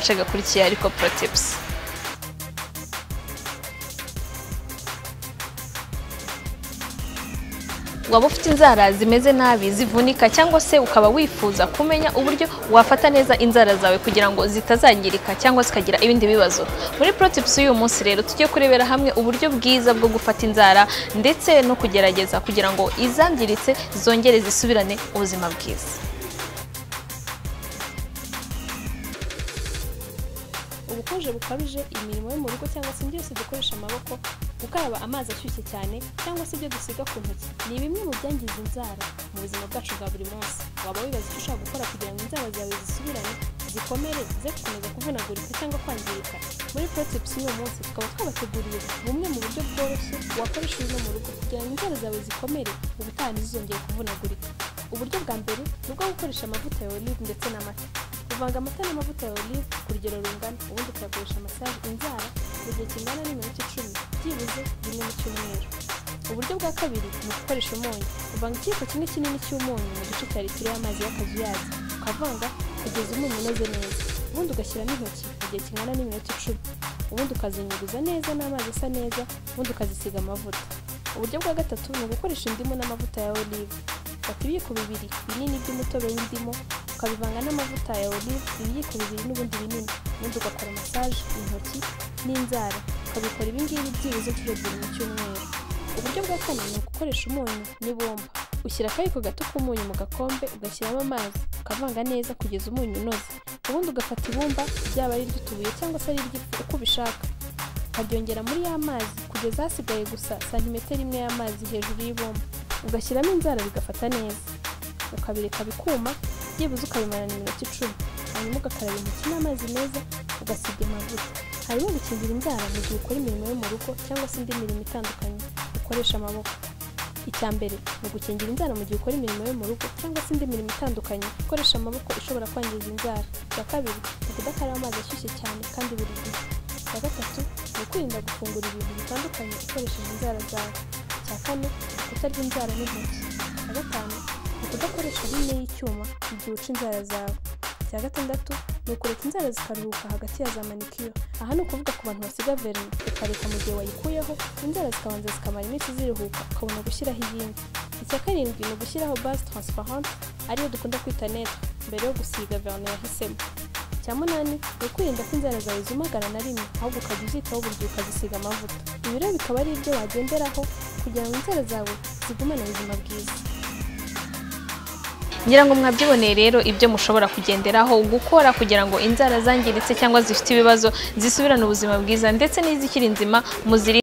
gace gakurikiye ariko Pro Tips. Waba ufite inzara zimeze nabi zivunika cyangwa se ukaba wifuza kumenya uburyo wafata neza inzara zawe kugira ngo zitazangirika cyangwa zikagira ibindi bibazo. Muri Pro Tips uyu munsi rero tugiye kurebera hamwe uburyo bwiza bwo gufata inzara ndetse no kugerageza kugira ngo izangiritse zongere zisubirane ubuzima bwiza. Ubukonje bukabije, imirimo yo mu rugo cyangwa se byose dukoresha amaboko, gukaraba amazi ashyushye cyane cyangwa se ibyo dusiga ku ntoki ni bimwe mu byangiza inzara mu buzima bwacu bwa buri munsi. Waba wibaza icyo ushaka gukora kugira ngo inzara zawe zisubirane, zikomere, ze gukomeza kuvunagurika cyangwa kwangirika? Muri Pro Tips y'uyu munsi tukaba twabateguriye bumwe mu buryo bworoshye wakoresha uri no mu rugo kugira ngo inzara zawe zikomere ubutaha ntizizongere kuvunagurika. Uburyo bwa mbere ni ubwo gukoresha amavuta ya olive ndetse n'amata. Uvanga amata n'amavuta ya olive ku rugero rungana, ubundi ukayakoresha massage inzara mu gihe kingana n'iminota 10 byibuze rimwe mu cyumweru. Uburyo bwa kabiri ni ugukoresha umunyu. Uvanga ikiyiko kimwe kinini cy'umunyu mu gice cya litiro y'amazi y'akazuyazi, ukavanga kugeza umunyu umeze neza, ubundi ugashyiramo intoki mu gihe kingana n'iminota 10, ubundi ukazinyuguza neza n'amazi asa neza, ubundi ukazisiga amavuta. Uburyo bwa gatatu ni ugukoresha indimu n'amavuta ya olive. Fata ibiyiko bibiri binini by'umutobe w'indimu ukabivanga n'amavuta ya olive, ibiyiko bibiri n'ubundi binini, ubundi ugakora massage intoki n'inzara, ukabikora ibingibi byibuze inshuro 2 mu cyumweru. Uburyo bwa kane ni ugukoresha umunyu n'ibumba. Ushyira akayiko gato k'umunyu mu gakombe, ugashyiramo amazi, ukavanga neza kugeza umunyu unoze, ubundi ugafata ibumba ryaba ari iry'utubuye cyangwa se ari iry'ifu uko ubishaka, ukaryongera muri ya mazi kugeza hasigaye gusa santimetero imwe y'amazi hejuru y'ibumba, ugashyiramo inzara bigafata neza, ukabireka bikuma byibuze ukabimarana iminota 10, hanyuma ugakaraba intoki n'amazi meza, ugasiga amavuta. Harimo gukingira inzara mu gihe ukora imirimo yo mu rugo cyangwa se indi mirimo itandukanye ukoresha amaboko. Icya mbere ni ugukingira inzara mu gihe ukora imirimo yo mu rugo cyangwa se indi mirimo itandukanye ukoresha amaboko ishobora kwangiza inzara. Icya kabiri ni ukudakaraba amazi ashyushye cyane kandi buri gihe. Icya gatatu ni ukwirinda gufungura ibintu bitandukanye ukoresheje inzara zawe. Icya kane ni ukutarya inzara n'intoki. Icya gatanu ni ukudakoresha ligne y'icyuma igihe uca inzara zawe. Icya gatandatu ni ukureka inzara zikaruhuka hagati ya za manicure. Aha ni ukuvuga ku bantu basiga vernis, ukareka mu gihe wayikuyeho inzara zikabanza zikamara iminsi ziruhuka ukabona gushyiraho iyindi. Icya karindwi ni ugushyiraho base transparente ariyo dukunda kwita neutre mbere yo gusiga vernis yahisemo. Icya munani ni ukwirinda ko inzara zawe zumagara na rimwe, ahubwo ukajya uzitaho buri gihe ukazisiga amavuta. Ibi rero bikaba ari ibyo wagenderaho kugira ngo inzara zawe zigumane ubuzima bwiza. Ngira ngo mwabyiboneye rero ibyo mushobora kugenderaho gukora kugira ngo inzara zangiritse cyangwa zifite ibibazo zisubirane ubuzima bwiza ndetse n'izikiri nzima muziri